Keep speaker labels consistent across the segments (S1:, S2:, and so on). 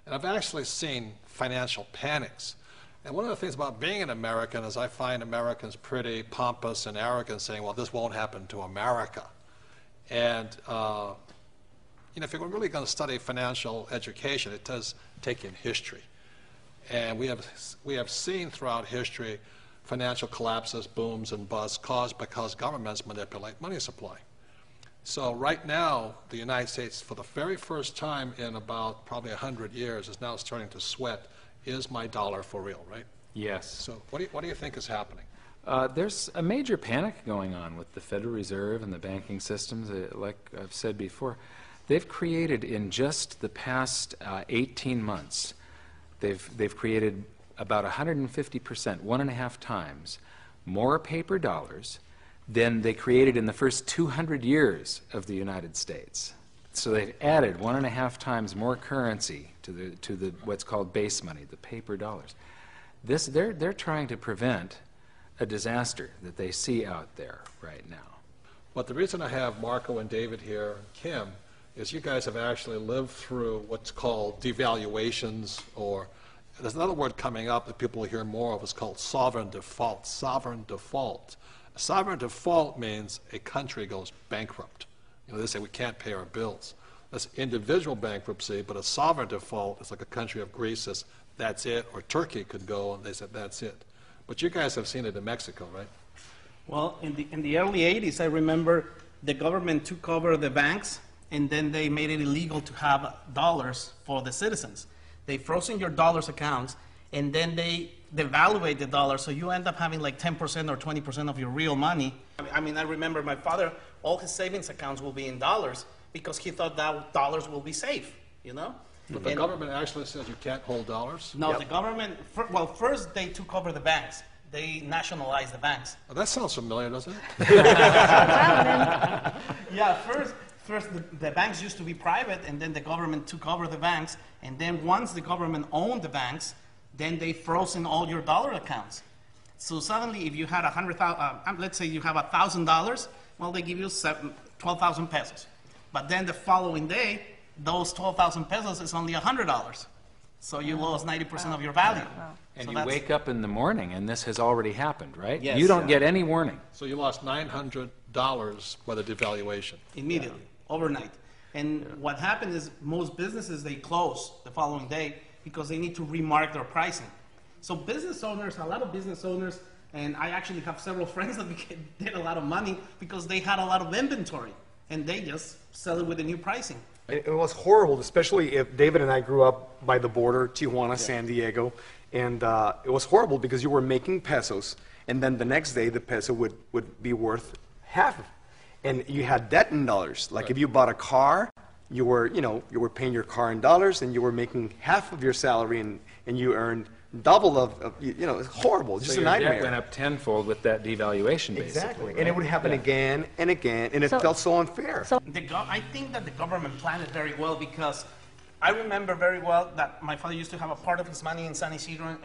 S1: And I've actually seen financial panics. And one of the things about being an American is I find Americans pretty pompous and arrogant, saying, well, this won't happen to America. And if you're really going to study financial education, it does take in history. And we have seen throughout history financial collapses, booms, and busts caused because governments manipulate money supply. So right now, the United States, for the very first time in about probably 100 years, is now starting to sweat, is my dollar for real, right?
S2: Yes.
S1: So what do you think is happening?
S2: There's a major panic going on with the Federal Reserve and the banking systems. Like I've said before, they've created in just the past 18 months, they've created about 150%, 1.5 times, more paper dollars than they created in the first 200 years of the United States. So they've added 1.5 times more currency to the what's called base money, the paper dollars. They're trying to prevent a disaster that they see out there right now.
S1: But the reason I have Marco and David here, and Kim, is you guys have actually lived through what's called devaluations, or there's another word coming up that people will hear more of. It's called sovereign default. Sovereign default. Sovereign default means a country goes bankrupt. They say we can't pay our bills. That's individual bankruptcy, but a sovereign default is like a country of Greece says, that's it, or Turkey could go, and they said, that's it. But you guys have seen it in Mexico, right?
S3: Well, in the early 80s, I remember the government took over the banks, and then they made it illegal to have dollars for the citizens. They frozen your dollars accounts, and then they devaluate the dollar, so you end up having like 10% or 20% of your real money. I mean, I remember my father, all his savings accounts will be in dollars because he thought that dollars will be safe, you know?
S1: But the government actually says you can't hold dollars?
S3: No, the government, well, first they took over the banks. They nationalized the banks.
S1: Oh, that sounds familiar, doesn't it?
S3: Yeah, first the banks used to be private, and then the government took over the banks, and then once the government owned the banks, then they froze in all your dollar accounts. So suddenly, if you had let's say you have $1,000, well, they give you 12,000 pesos. But then the following day, those 12,000 pesos is only $100. So you lost 90% of your value.
S4: Wow.
S2: And
S3: So
S2: you wake up in the morning, and this has already happened, right?
S3: Yes.
S2: You don't get any warning.
S1: So you lost $900 by the devaluation.
S3: Immediately, overnight. And what happened is most businesses, they close the following day because they need to remark their pricing. So business owners, a lot of business owners, and I actually have several friends that did a lot of money because they had a lot of inventory, and they just sell it with the new pricing.
S5: It was horrible, especially if David and I grew up by the border, Tijuana, San Diego, and it was horrible because you were making pesos, and then the next day the peso would be worth half, and you had debt in dollars. Like if you bought a car, you were paying your car in dollars, and you were making half of your salary, and you earned double of it's horrible. It's just a nightmare.
S2: Your debt went up tenfold with that devaluation, basically.
S5: Exactly,
S2: right?
S5: and it would happen again and again, and it felt so unfair.
S3: I think that the government planned it very well because I remember very well that my father used to have a part of his money in San Isidro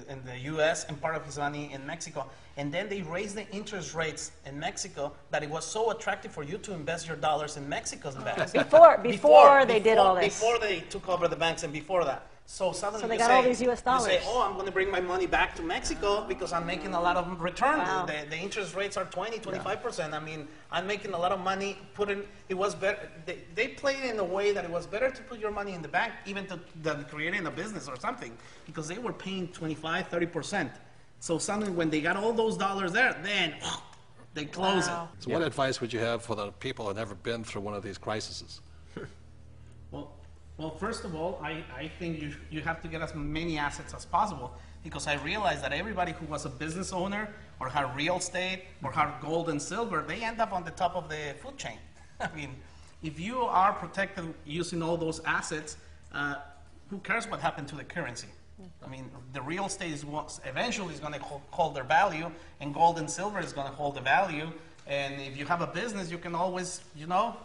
S3: in the U.S. and part of his money in Mexico. And then they raised the interest rates in Mexico that it was so attractive for you to invest your dollars in Mexico's banks.
S4: Before they did all this.
S3: Before they took over the banks and before that. So suddenly
S4: So they got all these US dollars.
S3: You say, oh, I'm going to bring my money back to Mexico because I'm making a lot of return.
S4: Wow.
S3: The interest rates are 20, 25%. I mean, I'm making a lot of money. It was better. They played in a way that it was better to put your money in the bank even than creating a business or something because they were paying 25, 30%. So suddenly when they got all those dollars there, then they close it.
S1: So what advice would you have for the people who have never been through one of these crises?
S3: Well, first of all, I think you have to get as many assets as possible because I realized that everybody who was a business owner or had real estate or had gold and silver, they end up on the top of the food chain. I mean, if you are protected using all those assets, who cares what happened to the currency? I mean, the real estate is what eventually is going to hold their value, and gold and silver is going to hold the value. And if you have a business, you can always,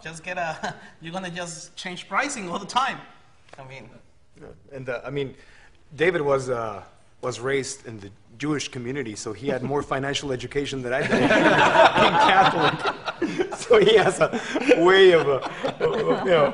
S3: just get you're going to just change pricing all the time. I mean.
S5: And I mean, David was raised in the Jewish community, so he had more financial education than I did, being Catholic. So he has a way of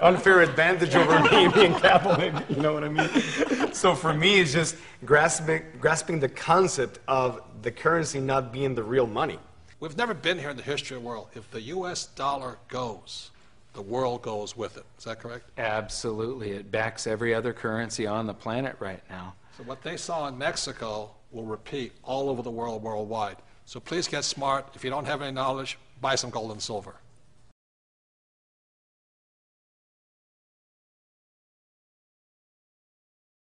S5: unfair advantage over me being Catholic. You know what I mean? So for me, it's just grasping the concept of the currency not being the real money.
S1: We've never been here in the history of the world. If the U.S. dollar goes, the world goes with it. Is that correct?
S2: Absolutely. It backs every other currency on the planet right now.
S1: So what they saw in Mexico will repeat all over the world worldwide. So please get smart. If you don't have any knowledge, buy some gold and silver.